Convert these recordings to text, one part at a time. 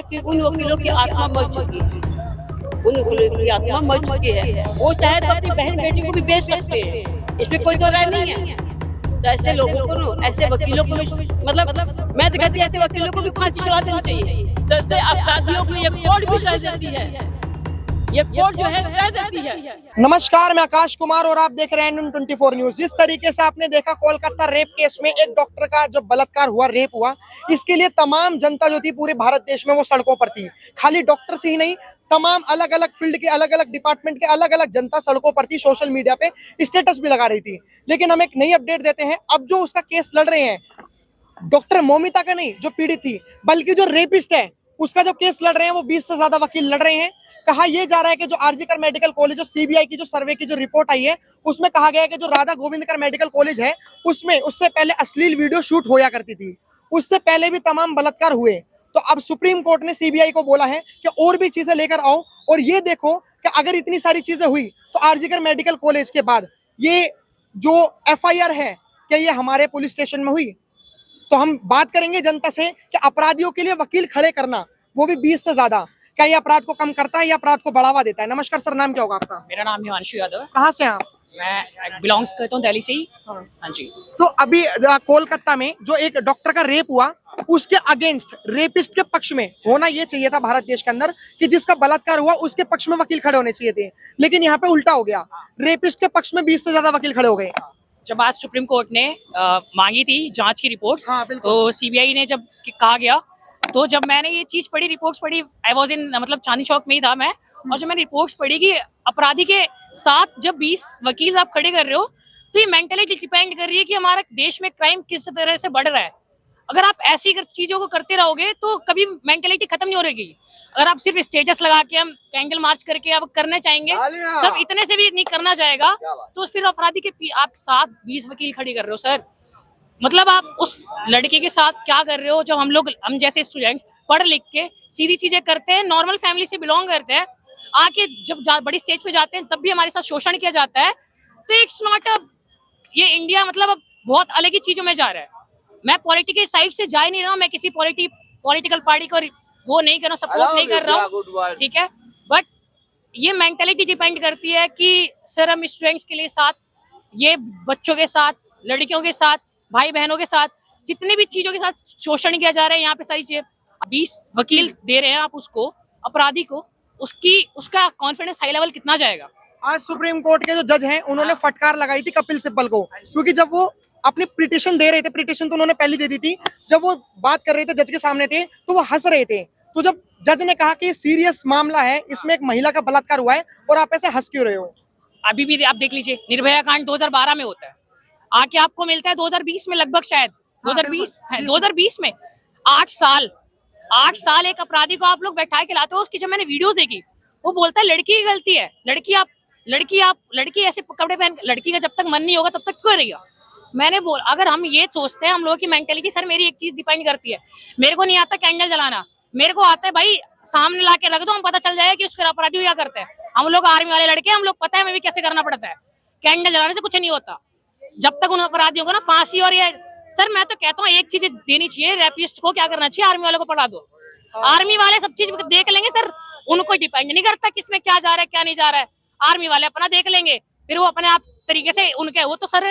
कि उन वकीलों की आत्मा मर चुकी है, उन वकीलों की आत्मा मर चुकी है। वो चाहे तो अपनी बहन बेटी को भी बेच सकते हैं, इसमें कोई दो राय नहीं है। तो ऐसे लोगों को ना, ऐसे वकीलों को भी, मतलब मैं तो कहती हूँ ऐसे वकीलों को भी फांसी चढ़ा देनी चाहिए। तो ऐसे अपराधियों को ये कोर्ट भी सजा देती है, ये कोर्ट जो है सजा देती है। नमस्कार, मैं आकाश कुमार और आप देख रहे हैं N24 न्यूज। जिस तरीके से आपने देखा कोलकाता रेप केस में एक डॉक्टर का जो बलात्कार हुआ, रेप हुआ, इसके लिए तमाम जनता जो थी पूरे भारत देश में वो सड़कों पर थी। खाली डॉक्टर से ही नहीं, तमाम अलग अलग फील्ड के, अलग अलग डिपार्टमेंट के अलग अलग जनता सड़कों पर थी, सोशल मीडिया पे स्टेटस भी लगा रही थी। लेकिन हम एक नई अपडेट देते हैं। अब जो उसका केस लड़ रहे हैं, डॉक्टर मौमिता का नहीं जो पीड़ित थी, बल्कि जो रेपिस्ट है उसका जो केस लड़ रहे हैं, वो 20 से ज्यादा वकील लड़ रहे हैं। कहा यह जा रहा है कि जो आरजीकर मेडिकल कॉलेज, जो सीबीआई की जो सर्वे की जो रिपोर्ट आई है, उसमें कहा गया है कि जो राधा गोविंदकर मेडिकल कॉलेज है, उसमें उससे पहले अश्लील वीडियो शूट होया करती थी, उससे पहले भी तमाम बलात्कार हुए। तो अब सुप्रीम कोर्ट ने सीबीआई को बोला है कि और भी चीजें लेकर आओ, और ये देखो कि अगर इतनी सारी चीजें हुई तो आरजीकर मेडिकल कॉलेज के बाद ये जो एफआईआर है, क्या ये हमारे पुलिस स्टेशन में हुई? तो हम बात करेंगे जनता से कि अपराधियों के लिए वकील खड़े करना, वो भी 20 से ज्यादा, क्या ये अपराध को कम करता है या अपराध को बढ़ावा देता है? नमस्कार सर, नाम क्या होगा आपका? मेरा नाम हिमांशु यादव है। कहाँ से हैं आप? मैं बिलोंग्स करता हूँ दिल्ली से ही। हाँ। हाँ जी। तो अभी कोलकाता में जो एक डॉक्टर का रेप हुआ, उसके अगेंस्ट, रेपिस्ट के पक्ष में होना ये चाहिए था भारत देश के अंदर कि जिसका बलात्कार हुआ उसके पक्ष में वकील खड़े होने चाहिए थे, लेकिन यहाँ पे उल्टा हो गया। रेपिस्ट के पक्ष में 20 से ज्यादा वकील खड़े हो गए। जब आज सुप्रीम कोर्ट ने मांगी थी जांच की रिपोर्ट्स, हाँ, तो सीबीआई ने जब कहा गया, तो जब मैंने ये चीज पढ़ी, रिपोर्ट्स पढ़ी, आई वाज इन, मतलब चांदनी चौक में ही था मैं, और जब मैंने रिपोर्ट्स पढ़ी कि अपराधी के साथ जब 20 वकील आप खड़े कर रहे हो, तो ये मेंटलिटी डिपेंड कर रही है कि हमारे देश में क्राइम किस तरह से बढ़ रहा है। अगर आप ऐसी चीजों को करते रहोगे तो कभी मेंटलिटी खत्म नहीं हो रहेगी। अगर आप सिर्फ स्टेटस लगा के, हम कैंडल मार्च करके आप करना चाहेंगे, सब इतने से भी नहीं करना चाहेगा, तो सिर्फ अपराधी के आप साथ 20 वकील खड़ी कर रहे हो सर। मतलब आप उस लड़के के साथ क्या कर रहे हो? जब हम जैसे स्टूडेंट्स पढ़ लिख के सीधी चीजें करते हैं, नॉर्मल फैमिली से बिलोंग करते हैं, आके जब बड़ी स्टेज पे जाते हैं तब भी हमारे साथ शोषण किया जाता है। तो इट्स नॉट अ, ये इंडिया मतलब अब बहुत अलग ही चीजों में जा रहा है। मैं पॉलिटिकल साइड से जा ही नहीं रहा हूँ, मैं किसी पॉलिटिकल पार्टी को वो नहीं कर रहा, सपोर्ट नहीं कर रहा हूँ, ठीक है, बट ये मेंटेलिटी डिपेंड करती है कि सर हम स्टूडेंट्स के लिए साथ, ये बच्चों के साथ, लड़कियों के साथ, भाई बहनों के साथ, जितने भी चीजों के साथ शोषण किया जा रहा है यहाँ पे सारी चीजें, 20 वकील दे रहे हैं आप उसको, अपराधी को, उसका कॉन्फिडेंस हाई लेवल कितना जाएगा? आज सुप्रीम कोर्ट के जो जज हैं, उन्होंने फटकार लगाई थी कपिल सिब्बल को, क्योंकि जब वो अपनी पिटीशन दे रहे थे, पिटीशन तो उन्होंने पहले दे दी थी, जब वो बात कर रहे थे जज के सामने थे तो वो हंस रहे थे। तो जब जज ने कहा कि सीरियस मामला है, इसमें एक महिला का बलात्कार हुआ है और आप ऐसे हंस क्यों रहे हो? अभी भी आप देख लीजिए, निर्भया कांड 2012 में होता है, आके आपको मिलता है 2020 में, लगभग शायद 2020 में 8 साल एक अपराधी को आप लोग बैठा के लाते हो। उसकी जब मैंने वीडियोस देखी, वो बोलता है लड़की की गलती है, लड़की ऐसे कपड़े पहन, लड़की का जब तक मन नहीं होगा तब तक क्यों रहेगा? मैंने अगर हम ये सोचते हैं, हम लोगों की मेंटेलिटी, सर मेरी एक चीज डिपेंड करती है, मेरे को नहीं आता कैंडल जलाना, मेरे को आता है भाई सामने ला के रख दो, हम पता चल जाएगा कि उसके अपराधी क्या करते हैं। हम लोग आर्मी वाले लड़के, हम लोग पता है हमें भी कैसे करना पड़ता है। कैंडल जलाने से कुछ नहीं होता, जब तक उन अपराधियों को ना फांसी, और ये सर मैं तो कहता हूँ एक चीज देनी चाहिए, रेपिस्ट को क्या करना चाहिए, आर्मी वालों को पढ़ा दो, आर्मी वाले सब चीज देख लेंगे सर, उनको डिपेंड नहीं करता किसमें क्या जा रहा है क्या नहीं जा रहा है, आर्मी वाले अपना देख लेंगे, फिर वो अपने आप तरीके से उनके, वो तो सर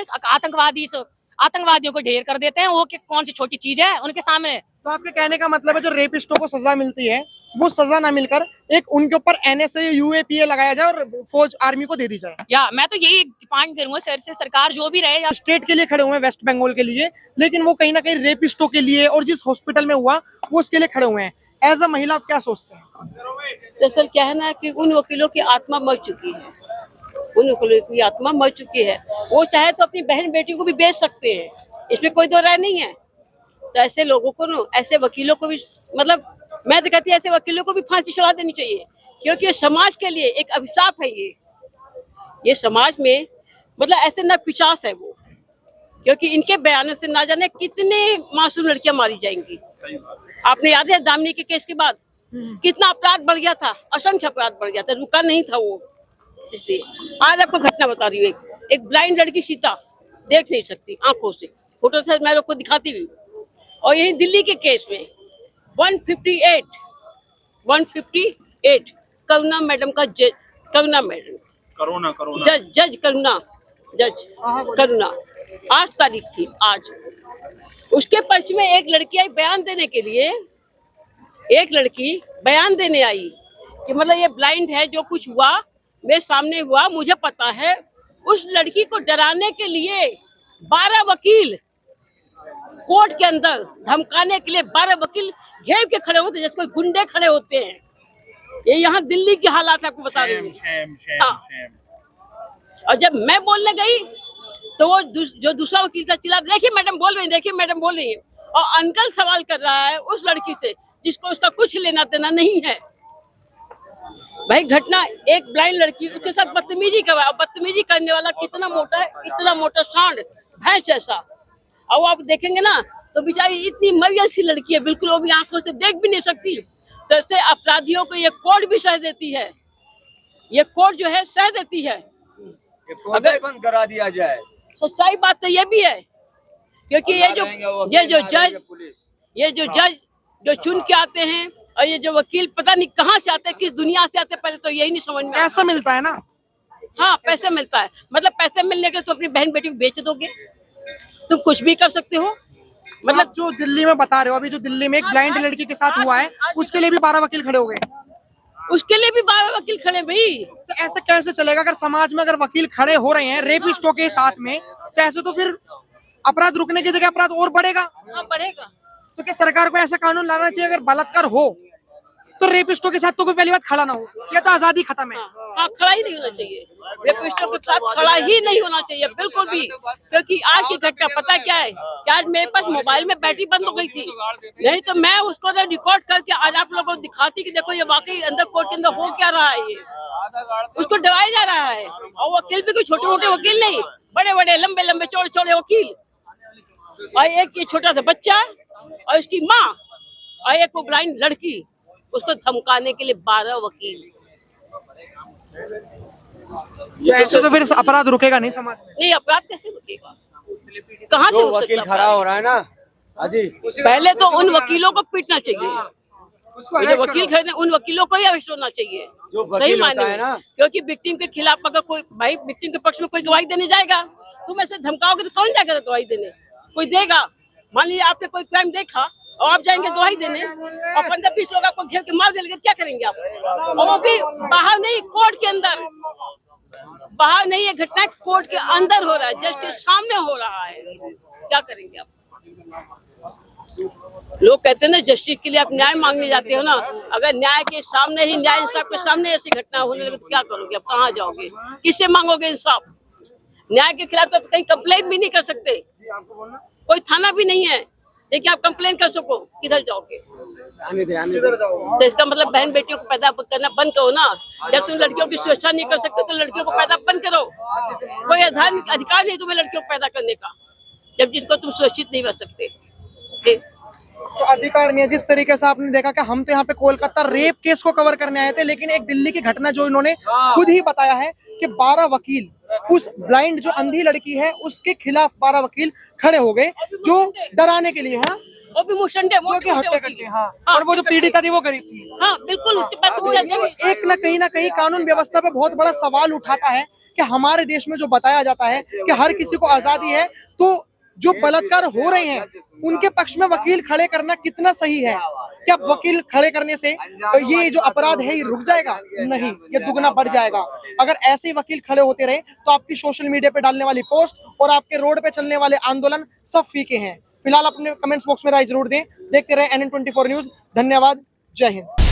आतंकवादियों को ढेर कर देते हैं, वो कौन सी छोटी चीज है उनके सामने। तो आपके कहने का मतलब है जो रेपिस्टों को सजा मिलती है, वो सजा ना मिलकर एक उनके ऊपर एनएसए यूएपीए लगाया जाए और फौज आर्मी को दे दी जाए। या मैं तो यही डिमांड करूंगा सर से, सरकार जो भी रहे, स्टेट के लिए खड़े हुए हैं, वेस्ट बंगाल के लिए, लेकिन वो कहीं ना कहीं रेपिस्टों के लिए और जिस हॉस्पिटल में हुआ वो उसके लिए खड़े हुए हैं। एज अ महिला आप क्या सोचते हैं? दरअसल क्या है ना कि उन वकीलों की आत्मा मर चुकी है, उन वकीलों की आत्मा मर चुकी है। वो चाहे तो अपनी बहन बेटी को भी बेच सकते हैं, इसमें कोई दो राय नहीं है। तो ऐसे लोगों को ना, ऐसे वकीलों को भी, मतलब मैं तो कहती हूँ ऐसे वकीलों को भी फांसी चढ़ा देनी चाहिए, क्योंकि ये समाज के लिए एक अभिशाप है। ये समाज में मतलब ऐसे न पिचास है वो, क्योंकि इनके बयानों से ना जाने कितने मासूम लड़कियां मारी जाएंगी। आपने याद है दामिनी के केस के बाद कितना अपराध बढ़ गया था, असंख्य अपराध बढ़ गया था, रुका नहीं था वो। इसलिए आज आपको घटना बता रही हूँ, एक ब्लाइंड लड़की सीता देख नहीं सकती आंखों से, फोटो से मैं आपको दिखाती हुई, और यही दिल्ली के केस में 158 158 करुणा मैडम का जज, करुणा मैडम, जज करुणा, जज करुणा, आज तारीख थी आज। उसके पक्ष में एक लड़की आई बयान देने के लिए, एक लड़की बयान देने आई कि मतलब ये ब्लाइंड है, जो कुछ हुआ मेरे सामने हुआ मुझे पता है। उस लड़की को डराने के लिए 12 वकील कोर्ट के अंदर, धमकाने के लिए 12 वकील घेर के खड़े होते, जैसे कोई गुंडे खड़े होते हैं। ये यहाँ दिल्ली की हालात आपको बता रही हूँ। हाँ। और जब मैं बोलने गई तो वो जो दूसरा वकील था चिल्ला, देखिए मैडम बोल रही है, देखिए मैडम बोल रही है। और अंकल सवाल कर रहा है उस लड़की से जिसको उसका कुछ लेना देना नहीं है। भाई घटना, एक ब्लाइंड लड़की उसके साथ बदतमीजी करवाया, बदतमीजी करने वाला कितना मोटा है, इतना मोटा सांड भैंस जैसा। और वो आप देखेंगे ना तो बेचारी इतनी मरियम सी लड़की है, बिल्कुल वो भी आंखों से देख भी नहीं सकती। तो ऐसे अपराधियों को ये कोर्ट भी सह देती है, ये कोर्ट जो है सह देती है। अगर बंद करा दिया जाए, सच्चाई बात तो ये भी है, क्योंकि ये जो जज जो चुन के आते हैं और ये जो वकील पता नहीं कहाँ से आते हैं, किस दुनिया से आते हैं, पहले तो यही नहीं समझ में आता। पैसा मिलता है ना। हाँ पैसे मिलता है, मतलब पैसे मिलने के तो अपनी बहन बेटी को बेच दोगे, तुम कुछ भी कर सकते हो। मतलब जो दिल्ली में बता रहे हो, अभी जो दिल्ली में एक ब्लाइंड लड़की के साथ हुआ है, उसके लिए भी 12 वकील खड़े हो गए। उसके लिए भी 12 वकील खड़े भाई। तो ऐसे कैसे चलेगा? अगर समाज में अगर वकील खड़े हो रहे हैं रेपिस्टों के साथ में, तो ऐसे तो फिर अपराध रुकने की जगह अपराध और बढ़ेगा। हाँ बढ़ेगा। तो क्या सरकार को ऐसा कानून लाना चाहिए, अगर बलात्कार हो तो रेपिस्टों के साथ तो कोई पहली बात खड़ा ना हो, या तो आजादी खत्म है। हाँ खड़ा ही नहीं होना चाहिए, रेपिस्टों के साथ खड़ा ही नहीं होना चाहिए बिल्कुल भी। क्योंकि आज की घटना पता क्या है कि आज मेरे पास मोबाइल में बैटरी बंद हो गई थी, नहीं तो मैं उसको रिकॉर्ड करके आज आप लोगों को दिखाती कि देखो ये वाकई अंदर कोर्ट के अंदर हो क्या रहा है। ये उसको डराया जा रहा है। और वकील भी कोई छोटे मोटे वकील नहीं, बड़े बड़े लंबे लंबे चौड़े चौड़े वकील, और एक ये छोटा सा बच्चा और उसकी माँ और एक वो ब्लाइंड लड़की, उसको धमकाने के लिए 12 वकील। ऐसे तो फिर अपराध रुकेगा नहीं समाज में। नहीं, अपराध कैसे रुकेगा, कहाँ से रुक वकील सकता खड़ा हो रहा है ना अजी, पहले तो उन वकीलों को पीटना चाहिए, जो वकील खड़े उन वकीलों को ही अरेस्ट होना चाहिए सही मायने में। क्योंकि विक्टिम के खिलाफ अगर कोई, भाई विक्टिम के पक्ष में कोई गवाही देने जाएगा, तुम ऐसे धमकाओगे तो कौन जाएगा गवाही देने? कोई देगा? मान लीजिए आपने कोई क्राइम देखा और आप जाएंगे गवाही देने और 15-20 लोग आपको घेर के मार देंगे, क्या करेंगे आप? और वो भी बाहर नहीं, कोर्ट के अंदर। बाहर नहीं, ये घटना कोर्ट के अंदर हो रहा है, जज के सामने हो रहा है, क्या करेंगे आप? लोग कहते हैं ना जस्टिस के लिए आप न्याय मांगने जाते हो ना, अगर न्याय के सामने ही, न्याय इंसाफ के सामने ऐसी घटना होने लगे तो क्या करोगे? आप कहाँ जाओगे, किससे मांगोगे इंसाफ? न्याय के खिलाफ तो कहीं कंप्लेंट भी नहीं कर सकते, कोई थाना भी नहीं है, लेकिन आप कंप्लेन कर सको, किधर जाओगे? तो इसका मतलब बहन बेटियों को पैदा करना बंद करो ना। जब तुम लड़कियों की सुरक्षा नहीं कर सकते तो लड़कियों को पैदा बंद करो। कोई अधिकार नहीं तुम्हें लड़कियों को पैदा करने का, जब जिनको तुम सुरक्षित नहीं कर सकते। तो अधिकार नहीं है। जिस तरीके से आपने देखा कि हम तो यहाँ पे कोलकाता रेप केस को कवर करने आए थे, लेकिन एक दिल्ली की घटना जो इन्होंने खुद ही बताया है कि 12 वकील, उस ब्लाइंड जो अंधी लड़की है उसके खिलाफ 12 वकील खड़े हो गए जो डराने के लिए। हाँ वो भी मुशंडे, जो कि हत्या करके। हाँ और वो जो पीड़िता थी वो गरीब थी। हाँ बिल्कुल, उसके पास तो एक न कहीं कानून व्यवस्था पे बहुत बड़ा सवाल उठाता है कि हमारे देश में जो बताया जाता है कि हर किसी को आजादी है, तो जो बलात्कार हो रहे हैं उनके पक्ष में वकील खड़े करना कितना सही है? क्या वकील खड़े करने से ये जो अपराध है ये रुक जाएगा? नहीं, ये दुगना बढ़ जाएगा। अगर ऐसे वकील खड़े होते रहे तो आपकी सोशल मीडिया पे डालने वाली पोस्ट और आपके रोड पे चलने वाले आंदोलन सब फीके हैं। फिलहाल अपने कमेंट्स बॉक्स में राय जरूर दें। देखते रहे NN24 न्यूज। धन्यवाद, जय हिंद।